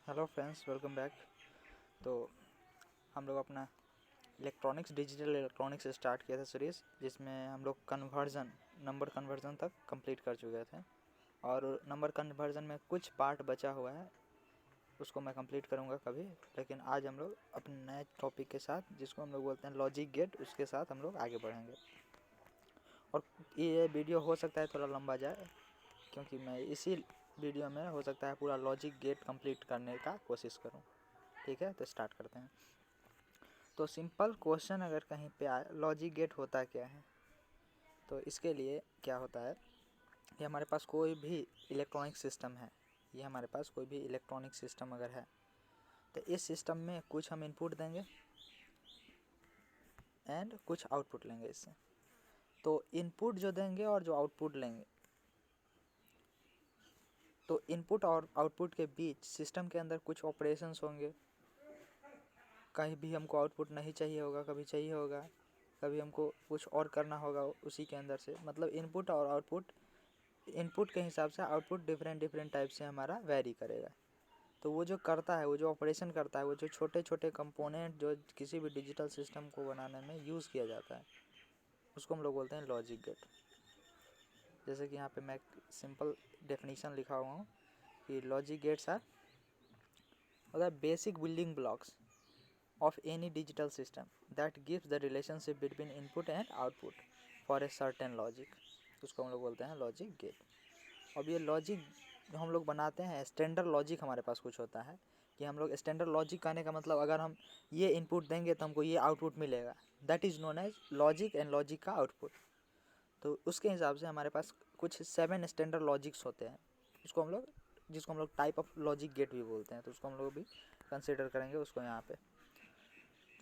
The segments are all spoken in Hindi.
Hello friends, welcome back. तो हम लोग अपना डिजिटल इलेक्ट्रॉनिक्स स्टार्ट किया था सीरीज़, जिसमें हम लोग नंबर कन्वर्जन तक कंप्लीट कर चुके थे। और नंबर कन्वर्जन में कुछ पार्ट बचा हुआ है, उसको मैं कंप्लीट करूँगा कभी। लेकिन आज हम लोग अपने नए टॉपिक के साथ, जिसको हम लोग बोलते हैं लॉजिक गेट, उसके साथ हम लोग आगे बढ़ेंगे। और ये वीडियो हो सकता है थोड़ा लंबा जाए, क्योंकि मैं इसी वीडियो में हो सकता है पूरा लॉजिक गेट कंप्लीट करने का कोशिश करूं। ठीक है, तो स्टार्ट करते हैं। तो सिंपल क्वेश्चन अगर कहीं पे आए, लॉजिक गेट होता क्या है, तो इसके लिए क्या होता है, ये हमारे पास कोई भी इलेक्ट्रॉनिक सिस्टम है, ये हमारे पास कोई भी इलेक्ट्रॉनिक सिस्टम अगर है, तो इस सिस्टम में कुछ हम इनपुट देंगे एंड कुछ आउटपुट लेंगे इससे। तो इनपुट जो देंगे और जो आउटपुट लेंगे, तो इनपुट और आउटपुट के बीच सिस्टम के अंदर कुछ ऑपरेशंस होंगे। कहीं भी हमको आउटपुट नहीं चाहिए होगा, कभी चाहिए होगा, कभी हमको कुछ और करना होगा उसी के अंदर से। मतलब इनपुट और आउटपुट, इनपुट के हिसाब से आउटपुट डिफरेंट टाइप से हमारा वेरी करेगा। तो वो जो करता है, वो जो ऑपरेशन करता है, वो जो छोटे छोटे कंपोनेंट जो किसी भी डिजिटल सिस्टम को बनाने में यूज़ किया जाता है, उसको हम लोग बोलते हैं लॉजिक गेट। जैसे कि यहाँ पे मैं सिंपल डेफिनेशन लिखा हुआ हूँ कि logic gates are basic building blocks of any digital system that gives the relationship between input and output for a certain logic, उसको हम लोग बोलते हैं लॉजिक गेट। अब ये लॉजिक जो हम लोग बनाते हैं, स्टैंडर्ड लॉजिक हमारे पास कुछ होता है कि हम लोग स्टैंडर्ड लॉजिक कहने का मतलब, अगर हम ये इनपुट देंगे तो हमको ये आउटपुट मिलेगा, that is known as logic and logic का आउटपुट। तो उसके हिसाब से हमारे पास कुछ 7 स्टैंडर्ड लॉजिक्स होते हैं, जिसको हम लोग टाइप ऑफ लॉजिक गेट भी बोलते हैं। तो उसको हम लोग भी कंसिडर करेंगे उसको यहाँ पे।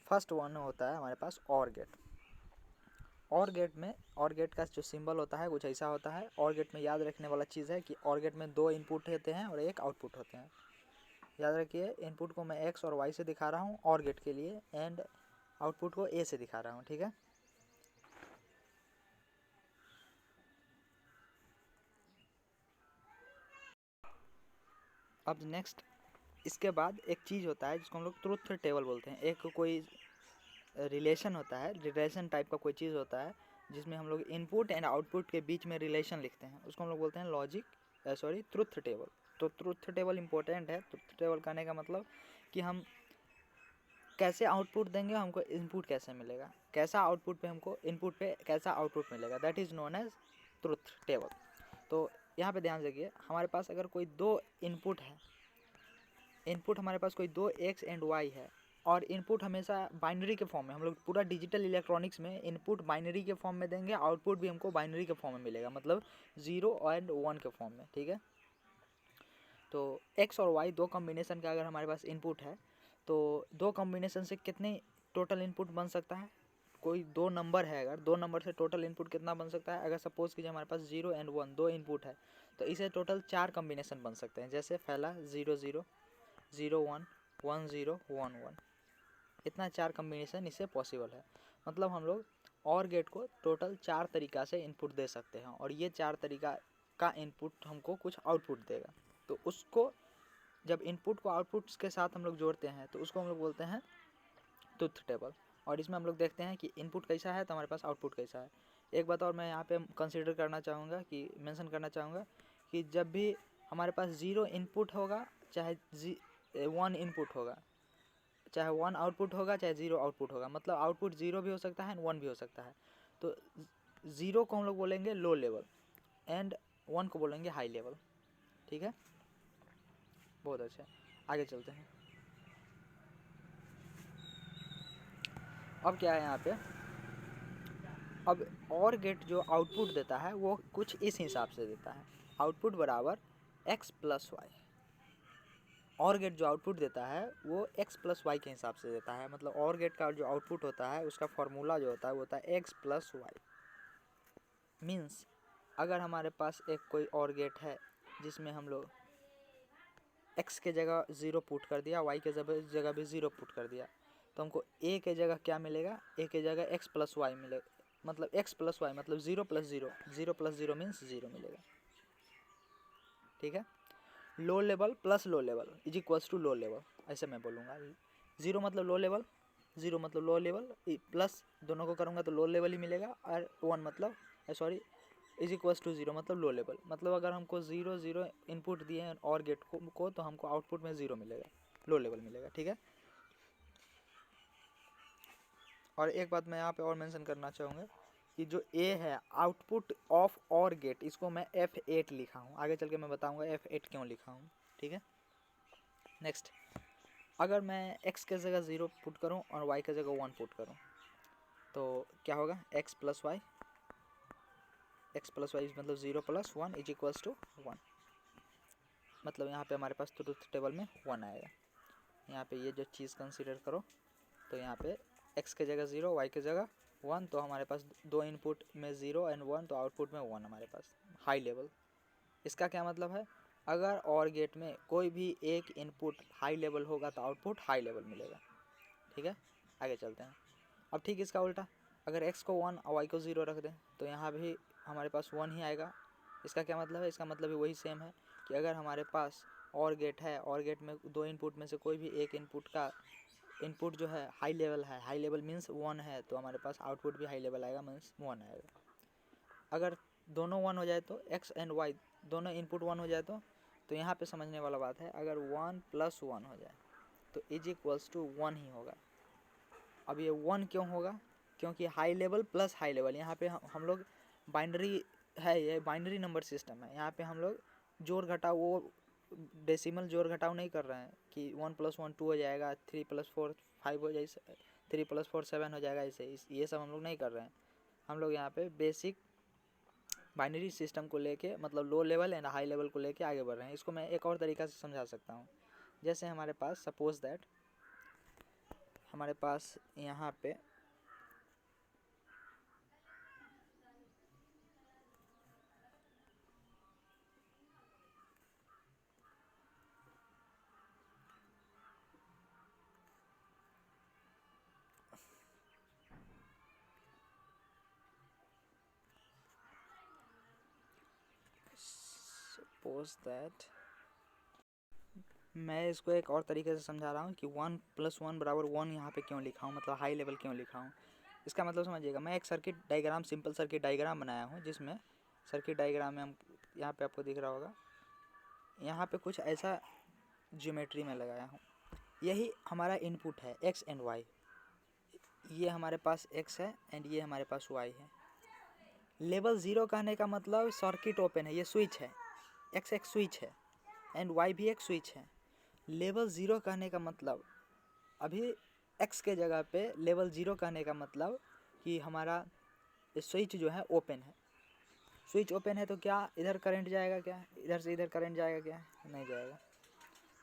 फर्स्ट वन होता है हमारे पास और गेट। और गेट का जो सिंबल होता है कुछ ऐसा होता है। और गेट में याद रखने वाला चीज़ है कि और गेट में 2 इनपुट होते हैं और 1 आउटपुट होते हैं। याद रखिए, इनपुट को मैं एक्स और वाई से दिखा रहा हूँ और गेट के लिए, एंड आउटपुट को ए से दिखा रहा हूँ। ठीक है, अब नेक्स्ट इसके बाद एक चीज़ होता है जिसको हम लोग ट्रुथ टेबल बोलते हैं। एक कोई रिलेशन होता है, रिलेशन टाइप का कोई चीज़ होता है, जिसमें हम लोग इनपुट एंड आउटपुट के बीच में रिलेशन लिखते हैं, उसको हम लोग बोलते हैं ट्रुथ टेबल। तो ट्रुथ टेबल इंपॉर्टेंट है। ट्रुथ टेबल कहने का मतलब कि हम कैसे आउटपुट देंगे, हमको इनपुट कैसे मिलेगा, कैसा आउटपुट पे हमको इनपुट पे कैसा आउटपुट मिलेगा, that is known as truth table. तो यहाँ पे ध्यान रखिए, हमारे पास अगर कोई 2 इनपुट है, इनपुट हमारे पास कोई 2 एक्स एंड वाई है, और इनपुट हमेशा बाइनरी के फॉर्म में, हम लोग पूरा डिजिटल इलेक्ट्रॉनिक्स में इनपुट बाइनरी के फॉर्म में देंगे, आउटपुट भी हमको बाइनरी के फॉर्म में मिलेगा, मतलब 0 एंड 1 के फॉर्म में। ठीक है, तो एक्स और वाई 2 कॉम्बिनेशन का अगर हमारे पास इनपुट है, तो 2 कॉम्बिनेशन से कितने टोटल इनपुट बन सकता है। कोई 2 नंबर है, अगर 2 नंबर से टोटल इनपुट कितना बन सकता है। अगर सपोज कीजिए हमारे पास 0 एंड 1 2 इनपुट है, तो इसे टोटल 4 कॉम्बिनेशन बन सकते हैं। जैसे पहला 0 0 0 1 1 0 1 1, इतना 4 कम्बिनेशन इससे पॉसिबल है। मतलब हम लोग और गेट को टोटल 4 तरीक़ा से इनपुट दे सकते हैं, और ये 4 तरीक़ा का इनपुट हमको कुछ आउटपुट देगा। तो उसको जब इनपुट को आउटपुट के साथ हम लोग जोड़ते हैं, तो उसको हम लोग बोलते हैं ट्रुथ टेबल। और इसमें हम लोग देखते हैं कि इनपुट कैसा है तो हमारे पास आउटपुट कैसा है। एक बात और मैं यहाँ पे कंसिडर करना चाहूँगा, कि मेंशन करना चाहूँगा, कि जब भी हमारे पास 0 इनपुट होगा, चाहे 1 इनपुट होगा, चाहे 1 आउटपुट होगा, चाहे 0 आउटपुट होगा, मतलब आउटपुट 0 भी हो सकता है, 1 भी हो सकता है। तो 0 को हम लोग बोलेंगे लो लेवल एंड 1 को बोलेंगे हाई लेवल। ठीक है, बहुत अच्छा, आगे चलते हैं। अब क्या है यहाँ पे, अब और गेट जो आउटपुट देता है वो कुछ इस हिसाब से देता है, आउटपुट बराबर x प्लस वाई। और गेट जो आउटपुट देता है वो x प्लस वाई के हिसाब से देता है। मतलब और गेट का जो आउटपुट होता है उसका फॉर्मूला जो होता है वो होता है x प्लस वाई। मीन्स अगर हमारे पास एक कोई और गेट है जिसमें हम लोग x के जगह 0 पुट कर दिया, y के जगह भी 0 पुट कर दिया, तो हमको a के जगह क्या मिलेगा, a के जगह x प्लस वाई मिलेगा। मतलब x प्लस वाई मतलब 0 प्लस 0 मीन्स 0 मिलेगा। ठीक है, low level plus low level is equals to low level, ऐसे मैं बोलूँगा। 0 मतलब लो लेवल, 0 मतलब लो लेवल, प्लस दोनों को करूँगा तो लो लेवल ही मिलेगा, और 1 मतलब सॉरी इज इक्वल्स टू 0 मतलब लो लेवल। मतलब अगर हमको 0 0 इनपुट दिए हैं और गेट को तो हमको आउटपुट में 0 मिलेगा, लो लेवल मिलेगा, ठीक है। और एक बात मैं यहाँ पे और मेंशन करना चाहूँगा कि जो ए है आउटपुट ऑफ और गेट, इसको मैं F8 लिखा हूँ, आगे चल के मैं बताऊँगा F8 क्यों लिखा हूँ, ठीक है। नेक्स्ट, अगर मैं x के जगह 0 पुट करूँ और y के जगह 1 पुट करूँ तो क्या होगा, x प्लस वाई मतलब 0 प्लस 1 इज इक्वल्स टू 1। मतलब यहाँ पे हमारे पास ट्रुथ टेबल में 1 आएगा। यहाँ पे ये जो चीज़ कंसीडर करो, तो यहाँ पे x के जगह 0 y के जगह 1, तो हमारे पास दो इनपुट में 0 एंड 1, तो आउटपुट में 1 हमारे पास, हाई लेवल। इसका क्या मतलब है, अगर और गेट में कोई भी एक इनपुट हाई लेवल होगा तो आउटपुट हाई लेवल मिलेगा, ठीक है। आगे चलते हैं। अब ठीक इसका उल्टा, अगर x को 1 और y को 0 रख दें तो यहाँ भी हमारे पास 1 ही आएगा। इसका क्या मतलब है, इसका मतलब भी वही सेम है कि अगर हमारे पास और गेट है, और गेट में दो इनपुट में से कोई भी एक इनपुट का इनपुट जो है हाई लेवल है, हाई लेवल मीन्स 1 है, तो हमारे पास आउटपुट भी हाई लेवल आएगा, मीन्स 1 आएगा। अगर दोनों 1 हो जाए तो x एंड y दोनों इनपुट 1 हो जाए तो यहाँ पे समझने वाला बात है, अगर 1 प्लस 1 हो जाए तो इज इक्वल्स टू 1 ही होगा। अब ये 1 क्यों होगा, क्योंकि high level plus high level, यहाँ पे हम लोग बाइनरी है, ये बाइनरी नंबर सिस्टम है, यहाँ पे हम लोग जोड़ घटाव, वो डेसिमल जोड़ घटाव नहीं कर रहे हैं कि 1 + 1 2 हो जाएगा, 3 + 4 5 हो जाए, 3 + 4 7 हो जाएगा, ऐसे ये सब हम लोग नहीं कर रहे हैं। हम लोग यहाँ पे बेसिक बाइनरी सिस्टम को लेके, मतलब low level and high level को लेके आगे बढ़ रहे हैं। इसको मैं एक और तरीका से समझा सकता हूँ। जैसे हमारे पास सपोज दैट हमारे पास यहाँ पे मैं इसको एक और तरीके से समझा रहा हूँ कि 1 + 1 = 1 यहाँ पे क्यों लिखा हूँ, मतलब हाई लेवल क्यों लिखा हूँ। इसका मतलब समझिएगा, मैं एक circuit diagram, simple circuit diagram बनाया हूँ, जिसमें सर्किट डायग्राम में हम यहाँ पे आपको दिख रहा होगा, यहाँ पे कुछ ऐसा ज्योमेट्री में लगाया हूँ। यही हमारा इनपुट है x एंड y, ये हमारे पास x है एंड ये हमारे पास y है। लेवल 0 कहने का मतलब सर्किट ओपन है, ये स्विच है, x एक स्विच है एंड y भी एक स्विच है। लेवल 0 कहने का मतलब, अभी x के जगह पे लेवल 0 कहने का मतलब कि हमारा स्विच जो है ओपन है। स्विच ओपन है तो क्या इधर करंट जाएगा, क्या इधर से इधर करंट जाएगा, क्या नहीं जाएगा।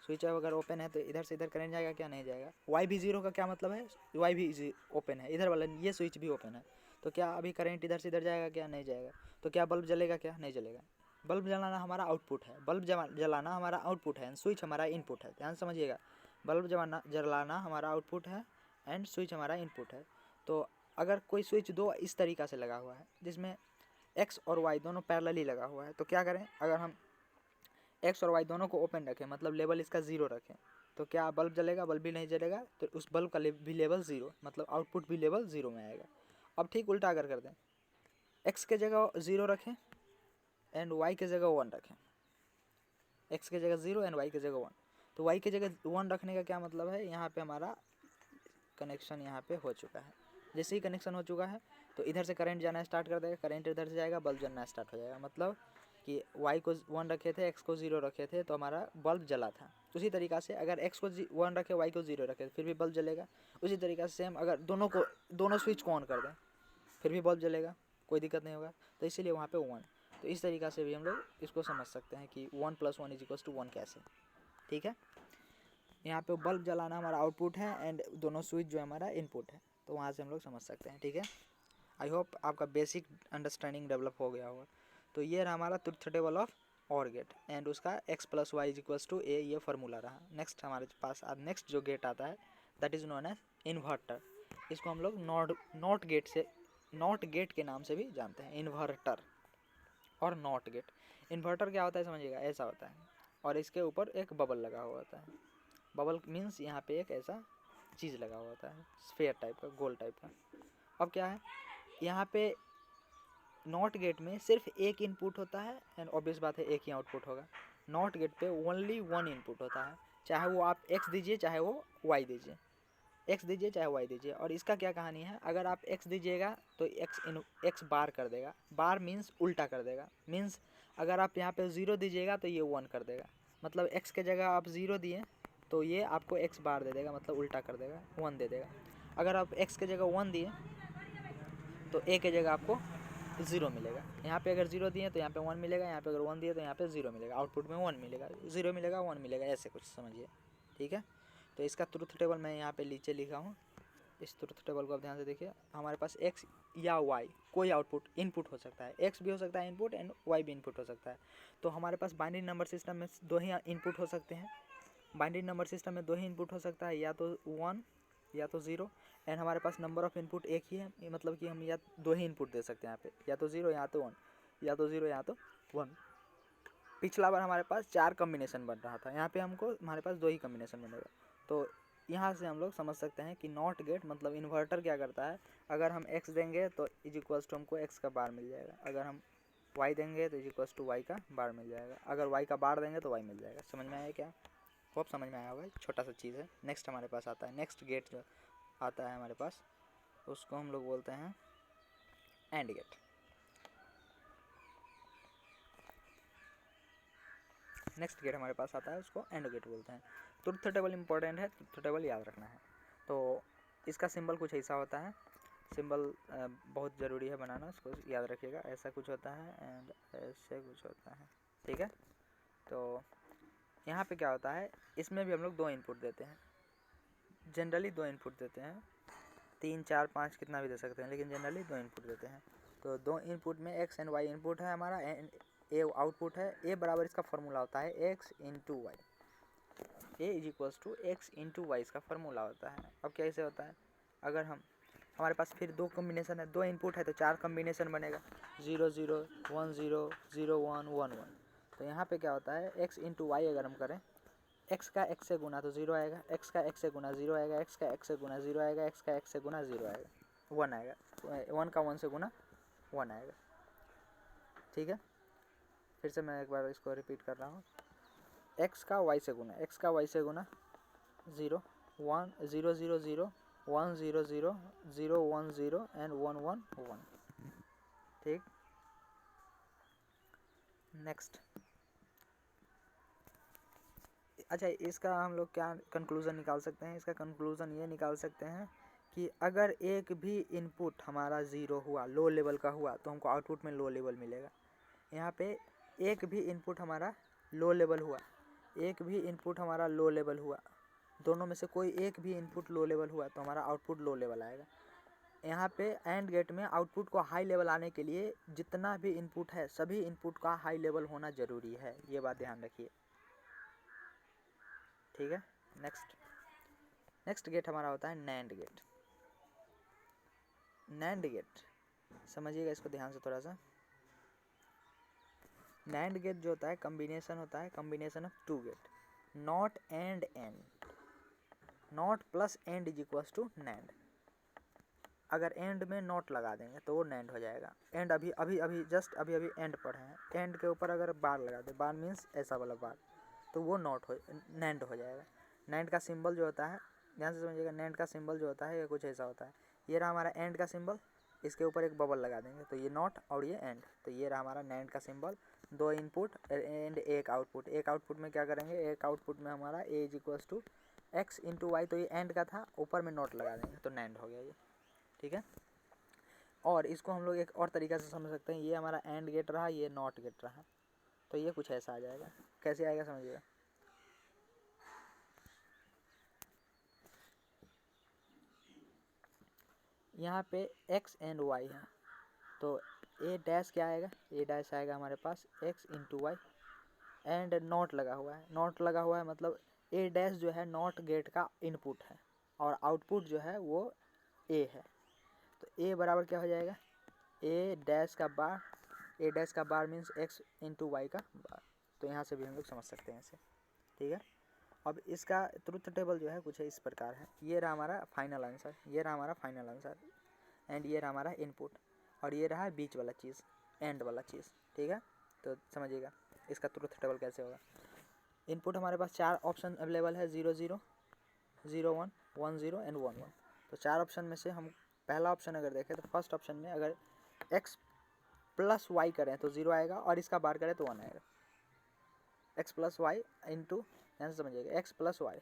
स्विच अगर ओपन है तो इधर से इधर करंट जाएगा, क्या नहीं जाएगा। y भी 0 का क्या मतलब है, y भी ओपन है, इधर वाला ये स्विच भी ओपन है, तो क्या अभी करंट इधर से इधर जाएगा, क्या नहीं जाएगा। तो क्या बल्ब जलेगा, क्या नहीं जलेगा। बल्ब जलाना हमारा आउटपुट है, बल्ब जलाना हमारा आउटपुट है, स्विच हमारा इनपुट है, ध्यान समझिएगा। बल्ब जलाना हमारा आउटपुट है एंड स्विच हमारा इनपुट है। तो अगर कोई स्विच दो इस तरीक़ा से लगा हुआ है जिसमें x और y दोनों पैरेलली लगा हुआ है, तो क्या करें, अगर हम x और y दोनों को ओपन रखें, मतलब लेवल इसका 0 रखें, तो क्या बल्ब जलेगा, बल्ब भी नहीं जलेगा, तो उस बल्ब का भी लेवल 0, मतलब आउटपुट भी लेवल 0 में आएगा। अब ठीक उल्टा अगर कर दें, x के जगह 0 रखें एंड y के जगह 1 रखें, x के जगह 0 एंड y के जगह 1, तो y के जगह 1 रखने का क्या मतलब है, यहाँ पे हमारा कनेक्शन यहाँ पे हो चुका है। जैसे ही कनेक्शन हो चुका है तो इधर से करंट जाना स्टार्ट कर देगा, करंट इधर से जाएगा, बल्ब जलना स्टार्ट हो जाएगा। मतलब कि y को 1 रखे थे, x को 0 रखे थे, तो हमारा बल्ब जला था। उसी तरीक़ा से अगर x को 1 रखे, y को 0 रखे, फिर भी बल्ब जलेगा। उसी तरीक़ा से सेम अगर दोनों स्विच को ऑन कर दें, फिर भी बल्ब जलेगा, कोई दिक्कत नहीं होगा। तो इसीलिए वहाँ पे 1, तो इस तरीक़ा से भी हम लोग इसको समझ सकते हैं कि 1 + 1 = 1 कैसे, ठीक है। यहाँ पे बल्ब जलाना हमारा आउटपुट है एंड दोनों स्विच जो हमारा इनपुट है, तो वहाँ से हम लोग समझ सकते हैं, ठीक है। आई होप आपका बेसिक अंडरस्टैंडिंग डेवलप हो गया होगा। तो ये रहा हमारा truth table of OR gate and उसका x + y = a, ये फार्मूला रहा। नेक्स्ट हमारे पास अब नेक्स्ट जो गेट आता है that is known as inverter. इसको हम लोग नॉट गेट के नाम से भी जानते हैं, इन्वर्टर और नॉट गेट। इन्वर्टर क्या होता है समझिएगा, ऐसा होता है और इसके ऊपर एक बबल लगा हुआ होता है। बबल मीन्स यहाँ पे एक ऐसा चीज़ लगा हुआ होता है, स्फेयर टाइप का, गोल टाइप का। अब क्या है, यहाँ पे नॉट गेट में सिर्फ एक इनपुट होता है एंड ऑब्वियस बात है एक ही आउटपुट होगा। नॉट गेट पे ओनली वन इनपुट होता है, चाहे वो आप x दीजिए चाहे वो y दीजिए, x दीजिए चाहे y दीजिए। और इसका क्या कहानी है, अगर आप x दीजिएगा तो x बार कर देगा, बार मीन्स उल्टा कर देगा, मीन्स अगर आप यहाँ पे 0 दीजिएगा तो ये 1 कर देगा, मतलब x के जगह आप 0 दिए तो ये आपको x बार दे देगा, मतलब उल्टा कर देगा, 1 दे देगा। अगर आप x के जगह 1 दिए तो a के जगह आपको 0 मिलेगा। यहाँ पे अगर 0 दिए तो यहाँ पे 1 मिलेगा, यहाँ पे अगर 1 दिए तो यहाँ पे 0 मिलेगा, आउटपुट में 1 मिलेगा, 0 मिलेगा 1 मिलेगा, ऐसे कुछ समझिए, ठीक है। तो इसका ट्रुथ टेबल मैं यहाँ पे नीचे लिखा हूँ, इस ट्रुथ टेबल को आप ध्यान से देखिए। हमारे पास x या y कोई आउटपुट इनपुट हो सकता है, x भी हो सकता है इनपुट एंड y भी इनपुट हो सकता है। तो हमारे पास बाइनरी नंबर सिस्टम में 2 ही इनपुट हो सकते हैं, बाइनरी नंबर सिस्टम में 2 ही इनपुट हो सकता है, या तो 1 या तो 0। एंड हमारे पास नंबर ऑफ़ इनपुट एक ही है, मतलब कि हम या 2 ही इनपुट दे सकते हैं यहाँ पे, या तो 0 या तो 1, या तो 0 या तो 1। पिछला बार हमारे पास 4 कम्बिनेशन बन रहा था, यहाँ पे हमको हमारे पास 2 ही कम्बिनेशन बनेगा। तो यहाँ से हम लोग समझ सकते हैं कि नॉट गेट मतलब इन्वर्टर क्या करता है, अगर हम x देंगे तो इज इक्वल्स टू हमको x का बार मिल जाएगा, अगर हम y देंगे तो इज इक्वल्स टू y का बार मिल जाएगा, अगर y का बार देंगे तो y मिल जाएगा। समझ में आया क्या? खूब समझ में आया होगा, छोटा सा चीज़ है। नेक्स्ट हमारे पास आता है, नेक्स्ट गेट जो आता है हमारे पास, उसको हम लोग बोलते हैं एंड गेट। नेक्स्ट गेट हमारे पास आता है, उसको एंड गेट बोलते हैं। ट्रुथ टेबल इंपॉर्टेंट है, ट्रुथ टेबल याद रखना है। तो इसका सिंबल कुछ ऐसा होता है, सिंबल बहुत ज़रूरी है बनाना, उसको याद रखिएगा। ऐसा कुछ होता है एंड ऐसे कुछ होता है, ठीक है। तो यहाँ पे क्या होता है, इसमें भी हम लोग 2 इनपुट देते हैं, जनरली 2 इनपुट देते हैं, 3 4 5 कितना भी दे सकते हैं, लेकिन जनरली 2 इनपुट देते हैं। तो 2 इनपुट में x एंड y इनपुट है हमारा, एंड a आउटपुट है। a बराबर इसका फार्मूला होता है x into Y, a is equals to x into Y इसका फार्मूला होता है। अब कैसे होता है, अगर हमारे पास फिर 2 कम्बिनेशन है, 2 इनपुट है तो 4 कम्बिनेशन बनेगा, 0 0 1 0 0 1 1 1। तो यहाँ पे क्या होता है, x इंटू वाई अगर हम करें, x का x से गुना तो 0 आएगा, x का x से गुना 0 आएगा, x का x से गुना 0 आएगा, x का x से गुना 0 आएगा, 1 आएगा, 1 का 1 से गुना 1 आएगा, ठीक है। फिर से मैं एक बार इसको रिपीट कर रहा हूँ, x का y से गुना, x का y से गुना 0 1 0 0 0 1 0 0 0 1 0 एंड 1 1 1, ठीक। नेक्स्ट, अच्छा इसका हम लोग क्या कंक्लूज़न निकाल सकते हैं, इसका कंक्लूज़न ये निकाल सकते हैं कि अगर एक भी इनपुट हमारा 0 हुआ, लो लेवल का हुआ, तो हमको आउटपुट में लो लेवल मिलेगा। यहाँ पे एक भी इनपुट हमारा लो लेवल हुआ, एक भी इनपुट हमारा लो लेवल हुआ, दोनों में से कोई एक भी इनपुट लो लेवल हुआ तो हमारा आउटपुट लो लेवल आएगा। यहाँ पे एंड गेट में आउटपुट को हाई लेवल आने के लिए जितना भी इनपुट है सभी इनपुट का हाई लेवल होना ज़रूरी है, ये बात ध्यान रखिए, ठीक है। नेक्स्ट गेट हमारा होता है नैंड गेट। नैंड गेट समझिएगा इसको ध्यान से थोड़ा सा। नैंड गेट जो होता है कम्बिनेशन होता है, combination of 2 gate, NOT AND AND, NOT plus AND is equals to NAND. अगर एंड में नॉट लगा देंगे तो वो नैंड हो जाएगा। एंड अभी अभी अभी जस्ट अभी अभी एंड पढ़े हैं, एंड के ऊपर अगर बार लगा दे, बार मीन्स ऐसा वाला बार, तो वो नैंड हो जाएगा। नैंड का सिंबल जो होता है, ध्यान से समझिएगा, नैंड का सिंबल जो होता है ये कुछ ऐसा होता है। ये रहा हमारा एंड का सिंबल, इसके ऊपर एक बबल लगा देंगे तो ये नॉट और ये एंड, तो ये रहा हमारा नैंड का सिंबल। 2 इनपुट एंड एक आउटपुट, एक आउटपुट में क्या करेंगे, एक आउटपुट में हमारा A is equals to X into Y, तो ये एंड का था, ऊपर में नॉट लगा देंगे तो नैंड हो गया ये, ठीक है। और इसको हम लोग एक और तरीक़ा से समझ सकते हैं, ये हमारा एंड गेट रहा, ये नॉट गेट रहा, तो ये कुछ ऐसा आ जाएगा। कैसे आएगा समझिएगा, यहाँ पे x एंड y है, तो a डैश क्या आएगा, a डैश आएगा हमारे पास x into Y, AND NOT लगा हुआ है, नॉट लगा हुआ है मतलब a डैश जो है नॉट गेट का इनपुट है और आउटपुट जो है वो a है, तो a बराबर क्या हो जाएगा, a डैश का बार, a डैश का bar means x into Y का बार, तो यहाँ से भी हम लोग समझ सकते हैं इसे, ठीक है। अब इसका ट्रुथ टेबल जो है कुछ इस प्रकार है। ये रहा हमारा फाइनल आंसर, ये रहा हमारा फाइनल आंसर, एंड ये रहा हमारा इनपुट, और ये रहा बीच वाला चीज़, एंड वाला चीज़, ठीक है। तो समझिएगा इसका ट्रुथ टेबल कैसे होगा। इनपुट हमारे पास 4 ऑप्शन अवेलेबल है, 0 0 0 1 1 0 एंड 1 1। तो 4 ऑप्शन में से हम पहला ऑप्शन अगर देखें तो फर्स्ट ऑप्शन में अगर x प्लस वाई करें तो 0 आएगा, और इसका बार करें तो 1 आएगा। x प्लस वाई इंटू, ध्यान से समझिएगा, x plus Y,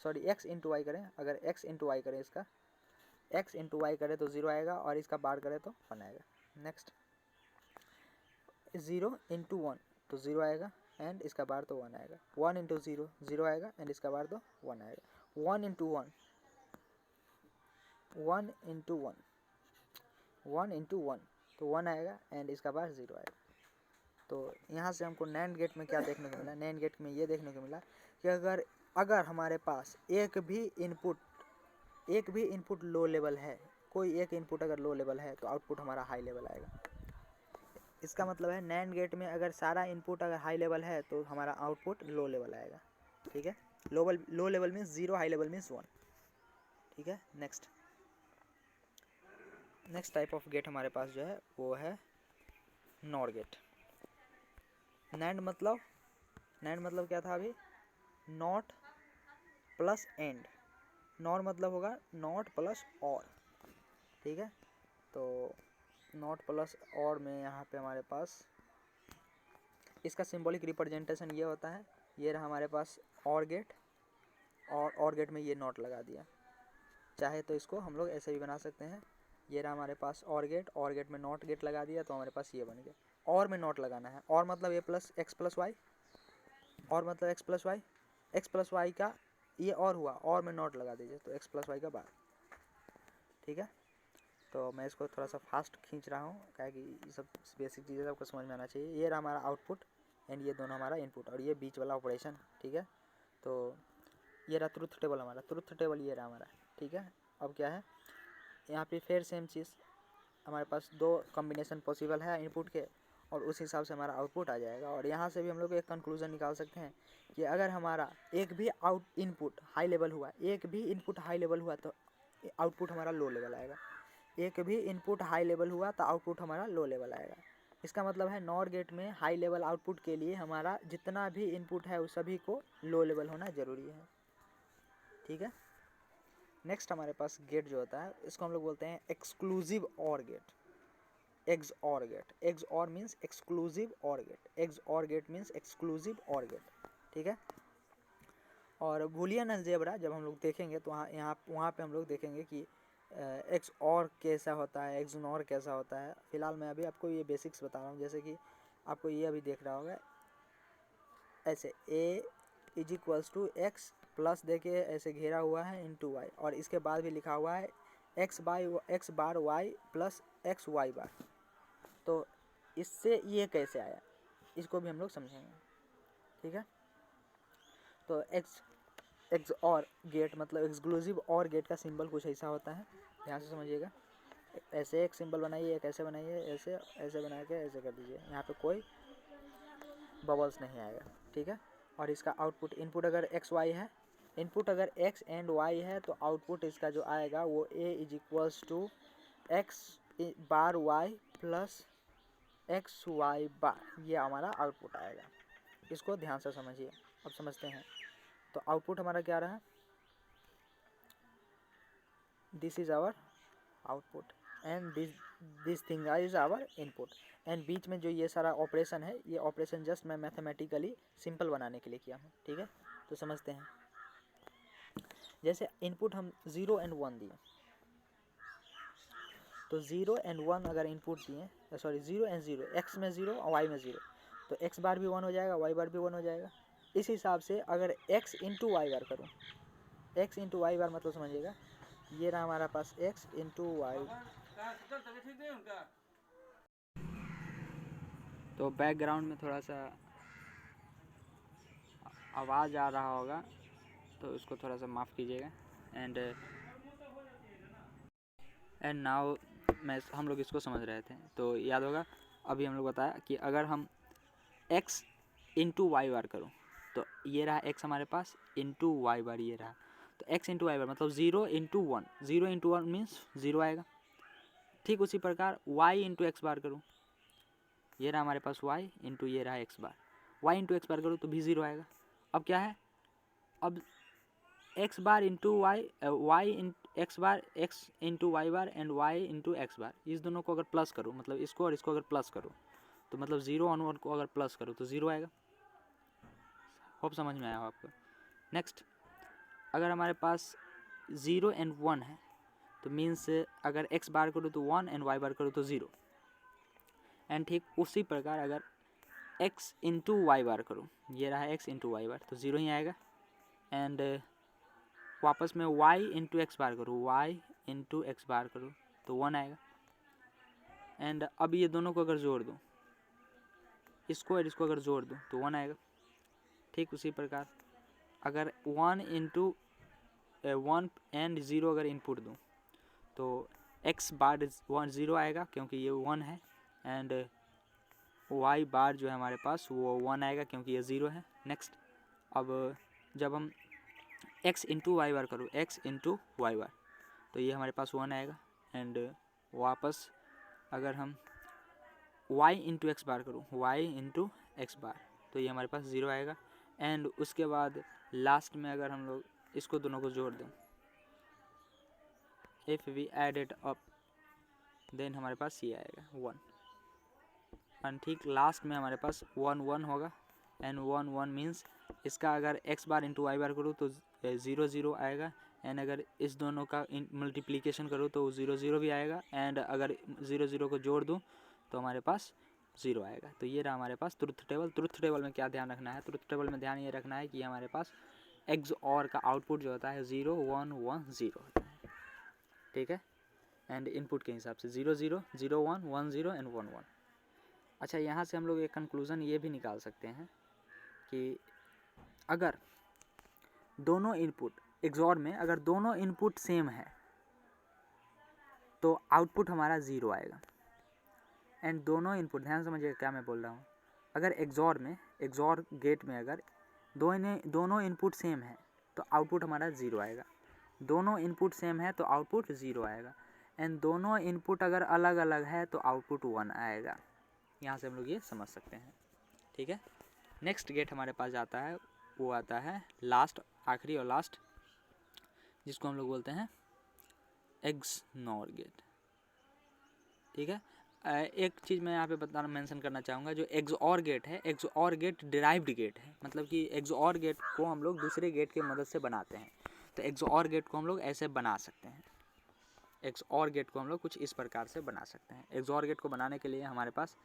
sorry x into Y करें, अगर x इंटू वाई करें, इसका x इंटू वाई करें तो 0 आएगा, और इसका बार करें तो 1 आएगा। नेक्स्ट 0 इंटू 1 तो 0 आएगा, एंड इसका बार तो 1 आएगा। 1 इंटू 0 0 आएगा, एंड इसका बार तो 1 आएगा। 1 इंटू 1 1 इंटू 1 1 इंटू 1 तो 1 आएगा, एंड इसका बार 0 आएगा। तो यहाँ से हमको नैंड गेट में क्या देखने को मिला, नैंड गेट में ये देखने को मिला कि अगर हमारे पास एक भी इनपुट लो लेवल है, कोई एक इनपुट अगर लो लेवल है तो आउटपुट हमारा हाई लेवल आएगा। इसका मतलब है नैंड गेट में अगर सारा इनपुट अगर हाई लेवल है तो हमारा आउटपुट लो लेवल आएगा, ठीक है। Low level means 0, high level means 1, ठीक है। नेक्स्ट टाइप ऑफ गेट हमारे पास जो है वो है नॉर गेट। नैंड मतलब क्या था अभी, नॉट प्लस एंड, नॉर मतलब होगा नॉट प्लस और, ठीक है। तो नॉट प्लस और में यहाँ पे हमारे पास इसका सिंबॉलिक रिप्रेजेंटेशन ये होता है, ये रहा हमारे पास और गेट, और गेट में ये नॉट लगा दिया। चाहे तो इसको हम लोग ऐसे भी बना सकते हैं, ये रहा हमारे पास और गेट में नॉट गेट लगा दिया तो हमारे पास ये बन गया। और में नॉट लगाना है, और मतलब ये प्लस एक्स प्लस वाई, और मतलब एक्स प्लस वाई का ये और हुआ, और में नॉट लगा दीजिए तो एक्स प्लस वाई का बार, ठीक है। तो मैं इसको थोड़ा सा फास्ट खींच रहा हूँ क्या कि ये सब बेसिक चीज़ें आपको समझ में आना चाहिए। ये रहा हमारा आउटपुट, एंड ये दोनों हमारा इनपुट, और ये बीच वाला ऑपरेशन, ठीक है। तो ये रहा ट्रुथ टेबल हमारा, ट्रुथ टेबल ये रहा हमारा, ठीक है। अब क्या है यहाँ पे फिर सेम चीज़, हमारे पास 2 कॉम्बिनेशन पॉसिबल है इनपुट के, और उस हिसाब से हमारा आउटपुट आ जाएगा। और यहाँ से भी हम लोग एक कंक्लूजन निकाल सकते हैं कि अगर हमारा एक भी इनपुट हाई लेवल हुआ, तो आउटपुट हमारा लो लेवल आएगा। एक भी इनपुट हाई लेवल हुआ तो आउटपुट हमारा लो लेवल आएगा। इसका मतलब है नॉर गेट में हाई लेवल आउटपुट के लिए हमारा जितना भी इनपुट है उस सभी को लो लेवल होना ज़रूरी है, ठीक है। नेक्स्ट हमारे पास गेट जो होता है इसको हम लोग बोलते हैं एक्सक्लूसिव और गेट, एक्स और गेट। एक्स और मीन्स एक्सक्लूसिव और गेट, एक्स और गेट मीन्स एक्सक्लूसिव और गेट, ठीक है। और बूलियन अलजेब्रा जब हम लोग देखेंगे तो वहाँ पे हम लोग देखेंगे कि एक्स और कैसा होता है, एक्स नॉर कैसा होता है। फिलहाल मैं अभी आपको ये बेसिक्स बता रहा हूँ, जैसे कि आपको ये अभी देख रहा होगा ऐसे a is equals to X plus देखिए ऐसे घेरा हुआ है इंटू वाई, और इसके बाद भी लिखा हुआ है x bar Y plus X Y bar. तो इससे ये कैसे आया इसको भी हम लोग समझेंगे, ठीक है। तो एक्स और गेट मतलब एक्सक्लूसिव और गेट का सिंबल कुछ ऐसा होता है, ध्यान से समझिएगा। ऐसे एक सिंबल बनाइए, एक ऐसे बनाइए, ऐसे बना के ऐसे कर दीजिए, यहाँ पे कोई बबल्स नहीं आएगा, ठीक है। और इसका आउटपुट इनपुट अगर एक्स वाई है, इनपुट अगर एक्स एंड वाई है तो आउटपुट इसका जो आएगा वो A is equals to X bar Y plus X Y bar, ये हमारा आउटपुट आएगा। इसको ध्यान से समझिए। अब समझते हैं तो आउटपुट हमारा क्या रहा, this is our output and this thing is our input. And बीच में जो ये सारा ऑपरेशन है, ये ऑपरेशन जस्ट मैं मैथमेटिकली सिंपल बनाने के लिए किया हूँ, ठीक है। तो समझते हैं, जैसे इनपुट हम 0 एंड 1 दिए, तो 0 एंड 1 अगर इनपुट दिए, सॉरी 0 एंड 0, एक्स में 0 और वाई में 0, तो एक्स बार भी 1 हो जाएगा, वाई बार भी 1 हो जाएगा। इस हिसाब से अगर एक्स इंटू वाई बार करूँ, एक्स इंटू वाई बार मतलब समझिएगा ये रहा हमारा पास एक्स इंटू वाई। तो बैकग्राउंड में थोड़ा सा आवाज़ आ रहा होगा तो उसको थोड़ा सा माफ़ कीजिएगा। एंड नाउ हम लोग इसको समझ रहे थे, तो याद होगा अभी हम लोग बताया कि अगर हम x इंटू वाई बार करूँ तो ये रहा x हमारे पास इंटू वाई बार ये रहा, तो x इंटू वाई बार मतलब 0 इंटू 1, 0 इंटू 1 मीन्स 0 आएगा। ठीक उसी प्रकार y इंटू एक्स बार करूँ, ये रहा हमारे पास y इंटू ये रहा x बार, y इंटू एक्स बार करूँ तो भी 0 आएगा। अब क्या है, अब x bar into Y, Y X bar, x into Y bar and y into X bar, इस दोनों को अगर प्लस करूँ मतलब इसको और इसको अगर प्लस करूँ तो मतलब 0 और 1 को अगर प्लस करूँ तो 0 आएगा। होप समझ में आया हो आपको। नेक्स्ट, अगर हमारे पास 0 एंड 1 है तो मीन्स अगर x बार करूँ तो 1 एंड y बार करूँ तो 0, एंड ठीक उसी प्रकार अगर x इंटू वाई बार करूँ, ये रहा x इंटू वाई बार तो 0 ही आएगा, एंड वापस में y इंटू एक्स बार करूँ, y इंटू एक्स बार करूँ तो 1 आएगा। एंड अब ये दोनों को अगर जोड़ दूँ, इसको और इसको अगर जोड़ दूँ तो 1 आएगा। ठीक उसी प्रकार अगर 1 इंटू 1 एंड 0 अगर इनपुट दूँ तो x बार 0 आएगा क्योंकि ये 1 है, एंड y बार जो है हमारे पास वो 1 आएगा क्योंकि ये 0 है। नेक्स्ट, अब जब हम x इंटू वाई बार करूँ, x इंटू वाई बार तो ये हमारे पास 1 आएगा, एंड वापस अगर हम y इंटू एक्स बार करूँ, y इंटू एक्स बार तो ये हमारे पास 0 आएगा, एंड उसके बाद लास्ट में अगर हम लोग इसको दोनों को जोड़ दें, if we add it up then हमारे पास ये आएगा 1, एंड ठीक लास्ट में हमारे पास 1 1 होगा, एंड 1 1 मीन्स इसका अगर x बार इंटू वाई बार करूँ तो 0 0 आएगा, एंड अगर इस दोनों का मल्टीप्लिकेशन करूँ तो 0 0 भी आएगा, एंड अगर 0 0 को जोड़ दूँ तो हमारे पास 0 आएगा। तो ये रहा हमारे पास ट्रुथ टेबल। ट्रुथ टेबल में क्या ध्यान रखना है, ट्रुथ टेबल में ध्यान ये रखना है कि हमारे पास एक्स और का आउटपुट जो होता है 0 1 1 0 होता है, ठीक है, एंड इनपुट के हिसाब से 0 0 0 1 1 0 एंड 1 1। अच्छा, यहाँ से हम लोग एक कंक्लूज़न ये भी निकाल सकते हैं कि अगर दोनों इनपुट एक्सॉर में अगर दोनों इनपुट सेम है तो आउटपुट हमारा 0 आएगा, एंड दोनों इनपुट, ध्यान समझिएगा क्या मैं बोल रहा हूँ, अगर एक्सॉर में, एक्सॉर गेट में अगर दोनों इनपुट सेम है तो आउटपुट हमारा 0 आएगा, दोनों इनपुट सेम है तो आउटपुट 0 आएगा, एंड दोनों इनपुट अगर अलग अलग है तो आउटपुट 1 आएगा। यहाँ से हम लोग ये समझ सकते हैं, ठीक है। नेक्स्ट गेट हमारे पास आता है, वो आता है लास्ट, आखिरी और लास्ट, जिसको हम लोग बोलते हैं एक्सनॉर गेट, ठीक है। एक चीज़ मैं यहाँ पे बताना मेंशन करना चाहूँगा, जो एक्सऑर गेट है, एक्सऑर गेट डिराइव्ड गेट है, मतलब कि एक्सऑर गेट को हम लोग दूसरे गेट की मदद से बनाते हैं, तो एक्सऑर गेट को हम लोग ऐसे बना सकते हैं, एक्सऑर गेट को हम लोग कुछ इस प्रकार से बना सकते हैं। एक्सऑर गेट को बनाने के लिए हमारे पास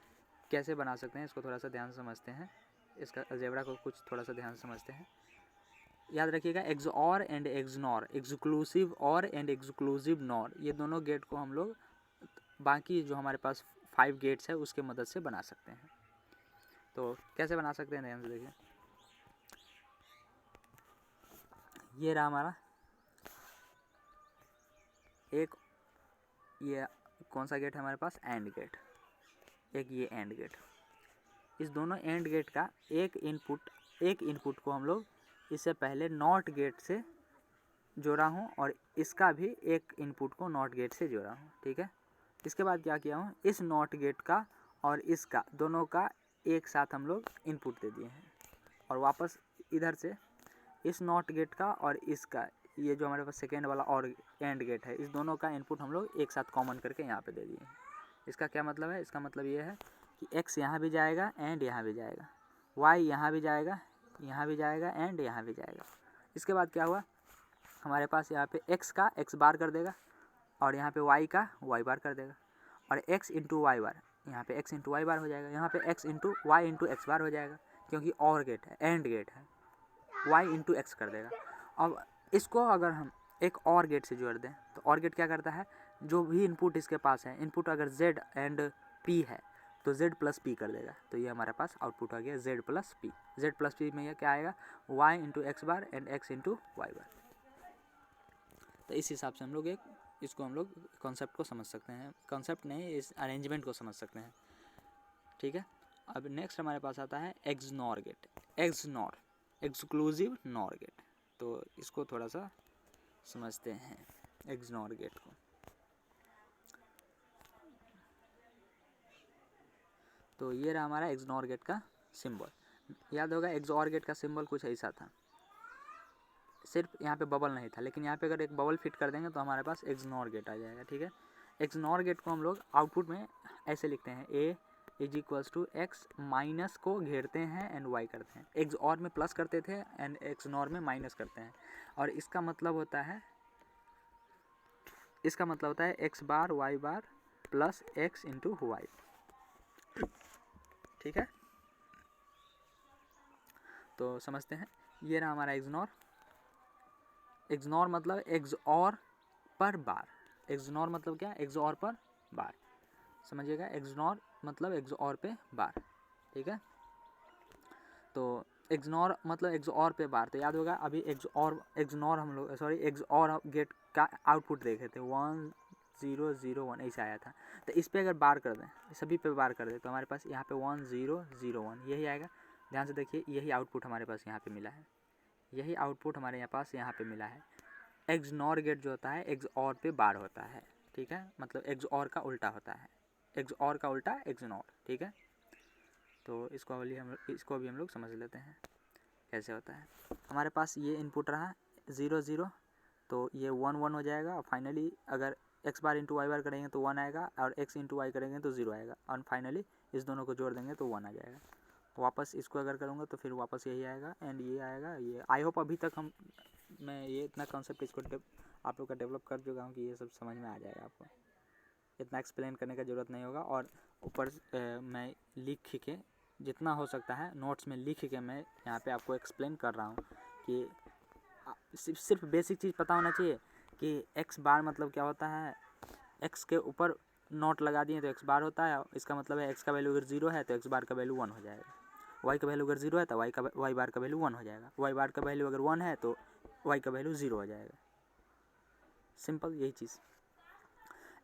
कैसे बना सकते हैं, इसको थोड़ा सा ध्यान से समझते हैं, इसका अलजेब्रा को कुछ थोड़ा सा ध्यान से समझते हैं। याद रखिएगा, एक्सऑर एंड एक्सनॉर, एक्सक्लूसिव और एंड एक्सक्लूसिव नॉर, ये दोनों गेट को हम लोग बाकी जो हमारे पास 5 गेट्स है उसके मदद से बना सकते हैं। तो कैसे बना सकते हैं, ध्यान से देखिए, ये रहा हमारा एक, ये कौन सा गेट है हमारे पास, एंड गेट, एक ये एंड गेट, इस दोनों एंड गेट का एक इनपुट को हम लोग इससे पहले नॉट गेट से जोड़ा हूँ और इसका भी एक इनपुट को नॉट गेट से जोड़ा हूँ, ठीक है। इसके बाद क्या किया हूँ, इस नॉट गेट का और इसका दोनों का एक साथ हम लोग इनपुट दे दिए हैं, और वापस इधर से इस नॉट गेट का और इसका, ये जो हमारे पास सेकेंड वाला और एंड गेट है, इस दोनों का इनपुट हम लोग एक साथ कॉमन करके यहाँ पे दे दिए हैं। इसका क्या मतलब है, इसका मतलब ये है कि x यहाँ भी जाएगा एंड यहाँ भी जाएगा, y यहाँ भी जाएगा, यहाँ भी जाएगा एंड यहाँ भी जाएगा। इसके बाद क्या हुआ, हमारे पास यहाँ पे x का x बार कर देगा और यहाँ पे y का y बार कर देगा, और x इंटू वाई बार, यहाँ पे x इंटू वाई बार हो जाएगा, यहाँ पे x into Y into X bar हो जाएगा, क्योंकि और गेट है, एंड गेट है, y इंटू एक्स कर देगा। अब इसको अगर हम एक और गेट से जोड़ दें तो और गेट क्या करता है, जो भी इनपुट इसके पास है, इनपुट अगर z एंड p है तो z प्लस p कर देगा, तो ये हमारे पास आउटपुट आ गया z plus p। z plus p में ये क्या आएगा, y into X bar and x into Y bar. तो इस हिसाब से हम लोग इसको हम लोग कॉन्सेप्ट को समझ सकते हैं, कॉन्सेप्ट नहीं, इस अरेंजमेंट को समझ सकते हैं, ठीक है। अब नेक्स्ट हमारे पास आता है XNOR gate, XNOR exclusive NOR gate. तो इसको थोड़ा सा समझते हैं एक्सनॉर गेट को। तो ये रहा हमारा एक्सनॉर गेट का सिंबल। याद होगा एक्सऑर गेट का सिंबल कुछ ऐसा था, सिर्फ यहाँ पे बबल नहीं था, लेकिन यहाँ पे अगर एक बबल फिट कर देंगे तो हमारे पास एक्सनॉर गेट आ जाएगा। ठीक है, एक्सनॉर गेट को हम लोग आउटपुट में ऐसे लिखते हैं, A is equals to X minus को घेरते हैं एंड वाई करते हैं। एक्सऑर में प्लस करते थे एंड एक्सनॉर में माइनस करते हैं, और इसका मतलब होता है एक्स बार वाई बार प्लस एक्स इंटू वाई। ठीक है, तो समझते हैं। ये रहा हमारा एक्सनॉर। एक्सनॉर मतलब एक्सऑर पर बार। एक्सनॉर मतलब क्या, एक्सऑर पर बार, समझिएगा। एक्सनॉर मतलब एक्सऑर पे बार। ठीक है, तो एक्सनॉर मतलब एक्सऑर पे बार। तो याद होगा अभी एक्सनॉर हम लोग एक्सऑर गेट का आउटपुट देखे थे 1 0 0 1 ऐसा आया था। तो इस पे अगर बार कर दें, सभी पे बार कर दें, तो हमारे पास यहाँ पे 1 0 0 1 यही आएगा। ध्यान से देखिए, यही आउटपुट हमारे पास यहाँ पे मिला है, यही आउटपुट हमारे यहाँ पे मिला है। एक्सनॉर गेट जो होता है एक्सऑर पे बार होता है। ठीक है, मतलब एक्सऑर का उल्टा होता है, एक्सऑर का उल्टा एक्सनॉर। ठीक है, तो इसको भी हम लोग समझ लेते हैं कैसे होता है। हमारे पास ये इनपुट रहा 0 0, तो ये 1 1 हो जाएगा। और फाइनली अगर एक्स बार इंटू वाई बार करेंगे तो 1 आएगा, और एक्स इंटू वाई करेंगे तो 0 आएगा, और फाइनली इस दोनों को जोड़ देंगे तो 1 आ जाएगा। वापस इसको अगर करूँगा तो फिर वापस यही आएगा एंड ये आएगा। ये आई होप अभी तक मैं ये इतना कॉन्सेप्ट इसको आप लोग का डेवलप कर चुका हूँ कि ये सब समझ में आ जाएगा आपको। इतना एक्सप्लेन करने का ज़रूरत नहीं होगा। और ऊपर मैं लिख के जितना हो सकता है नोट्स में लिख के मैं यहाँ पे आपको एक्सप्लेन कर रहा हूँ कि सिर्फ बेसिक चीज़ पता होना चाहिए कि एक्स बार मतलब क्या होता है। एक्स के ऊपर नोट लगा दिए तो एक्स बार होता है, इसका मतलब है एक्स का वैल्यू अगर 0 है तो एक्स बार का वैल्यू 1 हो जाएगा। वाई का वैल्यू अगर 0 है तो वाई बार का वैल्यू 1 हो जाएगा। वाई बार का वैल्यू अगर 1 है तो वाई का वैल्यू 0 हो जाएगा। सिंपल यही चीज़।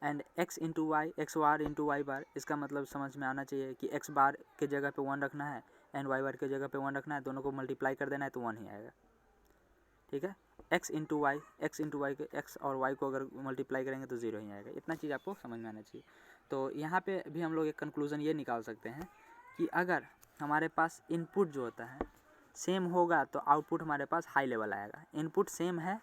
And X into Y, X bar into Y bar, इसका मतलब समझ में आना चाहिए कि एक्स बार के जगह पे 1 रखना है एंड वाई बार के जगह पे 1 रखना है, दोनों को मल्टीप्लाई कर देना है तो 1 ही आएगा। ठीक है, एक्स इंटू वाई के एक्स और वाई को अगर मल्टीप्लाई करेंगे तो 0 ही आएगा। इतना चीज़ आपको समझ में आना चाहिए। तो यहाँ पे भी हम लोग एक कंक्लूज़न ये निकाल सकते हैं कि अगर हमारे पास इनपुट जो होता है सेम होगा तो आउटपुट हमारे पास हाई लेवल आएगा। इनपुट सेम है,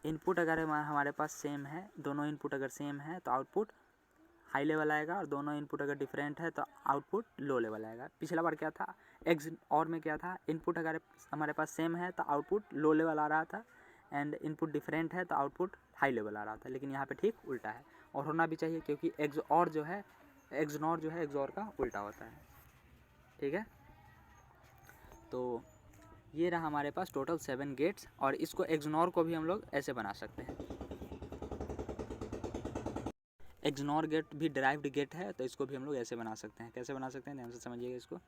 इनपुट अगर हमारे पास सेम है, दोनों इनपुट अगर सेम है तो आउटपुट हाई लेवल आएगा, और दोनों इनपुट अगर डिफरेंट है तो आउटपुट लो लेवल आएगा। पिछला बार क्या था, एक्स और में क्या था, इनपुट अगर हमारे पास सेम है तो आउटपुट लो लेवल आ रहा था, एंड इनपुट डिफरेंट है तो आउटपुट हाई लेवल आ रहा था। लेकिन यहाँ पे ठीक उल्टा है, और होना भी चाहिए क्योंकि एक्सनॉर जो है एक्सऑर का उल्टा होता है। ठीक है, तो ये रहा हमारे पास टोटल 7 गेट्स, और इसको एक्सनॉर को भी हम लोग ऐसे बना सकते हैं। एक्सनॉर गेट भी डिराइव्ड गेट है, तो इसको भी हम लोग ऐसे बना सकते हैं। कैसे बना सकते हैं ध्यान से समझिएगा इसको।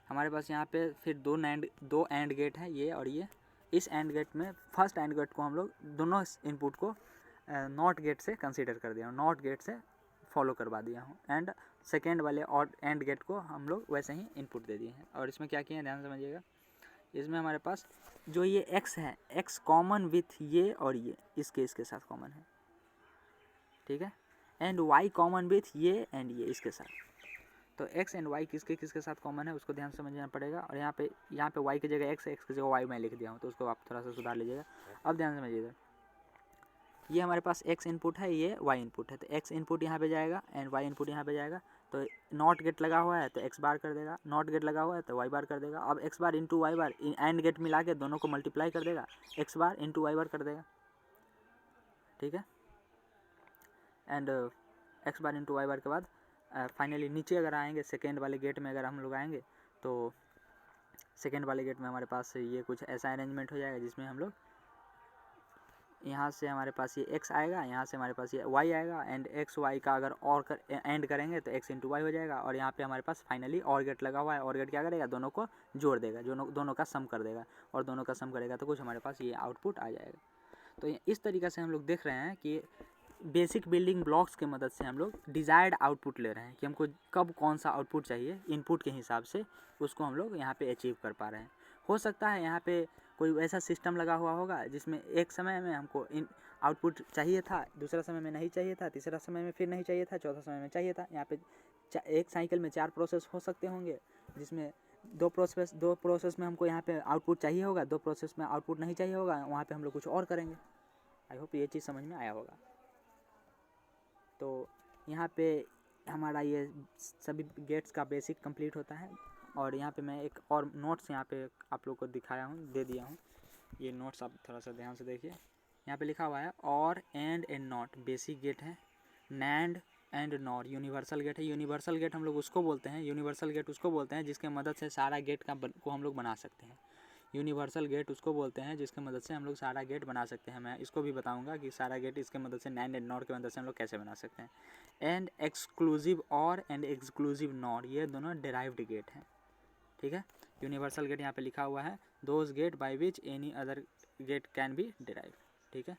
हमारे पास यहाँ पे फिर दो एंड गेट है, ये और ये। इस एंड गेट में फर्स्ट एंड गेट को हम लोग दोनों इनपुट को नॉट गेट से कंसीडर कर दिया हूँ, नॉट गेट से फॉलो करवा दिया हूँ, एंड सेकेंड वाले और एंड गेट को हम लोग वैसे ही इनपुट दे दिए हैं। और इसमें क्या किए हैं ध्यान से समझिएगा। इसमें हमारे पास जो ये x है, x कॉमन विथ ये और ये इसके साथ कॉमन है। ठीक है, एंड y कॉमन विथ ये एंड ये इसके साथ। तो x एंड y किसके साथ कॉमन है उसको ध्यान से समझना पड़ेगा। और यहाँ पे y की जगह x है, x की जगह y मैं लिख दिया हूँ, तो उसको आप थोड़ा सा सुधार लीजिएगा। अब ध्यान से समझिएगा, ये हमारे पास x इनपुट है, ये y इनपुट है, तो x इनपुट यहाँ पे जाएगा एंड y इनपुट यहाँ पे जाएगा। तो नॉट गेट लगा हुआ है तो x बार कर देगा, नॉट गेट लगा हुआ है तो y बार कर देगा। अब x bar into Y bar and gate मिला के दोनों को मल्टीप्लाई कर देगा, x bar into Y bar कर देगा। ठीक है, and x bar into Y bar के बाद फाइनली नीचे अगर आएंगे सेकेंड वाले गेट में, अगर हम लोग आएंगे तो सेकेंड वाले गेट में हमारे पास ये कुछ ऐसा अरेंजमेंट हो जाएगा जिसमें हम लोग यहाँ से हमारे पास ये x आएगा, यहाँ से हमारे पास ये y आएगा, एंड x y का अगर और एंड करेंगे तो x इंटू वाई हो जाएगा। और यहाँ पे हमारे पास फाइनली और गेट लगा हुआ है, और गेट क्या करेगा, दोनों को जोड़ देगा, दोनों का सम कर देगा, और दोनों का सम करेगा तो कुछ हमारे पास ये आउटपुट आ जाएगा। तो इस तरीक़े से हम लोग देख रहे हैं कि बेसिक बिल्डिंग ब्लॉक्स के मदद से हम लोग डिज़ायर्ड आउटपुट ले रहे हैं कि हमको कब कौन सा आउटपुट चाहिए इनपुट के हिसाब से, उसको हम लोग यहाँ पे अचीव कर पा रहे हैं। हो सकता है यहाँ पे कोई ऐसा सिस्टम लगा हुआ होगा जिसमें एक समय में हमको इन आउटपुट चाहिए था, दूसरा समय में नहीं चाहिए था, तीसरा समय में फिर नहीं चाहिए था, चौथा समय में चाहिए था। यहाँ पे एक साइकिल में 4 प्रोसेस हो सकते होंगे, जिसमें दो प्रोसेस में हमको यहाँ पे आउटपुट चाहिए होगा, 2 प्रोसेस में आउटपुट नहीं चाहिए होगा, वहाँ पे हम लोग कुछ और करेंगे। आई होप ये चीज़ समझ में आया होगा। तो यहाँ पे हमारा ये सभी गेट्स का बेसिक कंप्लीट होता है। और यहाँ पे मैं एक और नोट्स यहाँ पे आप लोग को दिखाया हूँ, दे दिया हूँ। ये नोट्स आप थोड़ा सा ध्यान से देखिए। यहाँ पे लिखा हुआ है OR AND NOT basic gate है, NAND and NOR universal gate है। यूनिवर्सल गेट हम लोग उसको बोलते हैं, यूनिवर्सल गेट उसको बोलते हैं जिसके मदद से सारा गेट को हम लोग बना सकते हैं। यूनिवर्सल गेट उसको बोलते हैं जिसके मदद से हम लोग सारा गेट बना सकते हैं। मैं इसको भी बताऊंगा कि सारा गेट इसके मदद से नैंड एंड नॉर की मदद से हम लोग कैसे बना सकते हैं। एंड एक्सक्लूसिव और एंड एक्सक्लूसिव नॉर, ये दोनों डिराइव्ड गेट हैं, ठीक है। यूनिवर्सल गेट यहाँ पे लिखा हुआ है, those gate by which any other gate can be derive, ठीक है।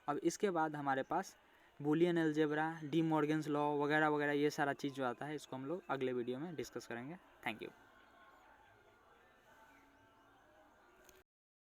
अब इसके बाद हमारे पास Boolean algebra, de Morgan's law वगैरह वगैरह ये सारा चीज़ जो आता है, इसको हम लोग अगले वीडियो में डिस्कस करेंगे। Thank you.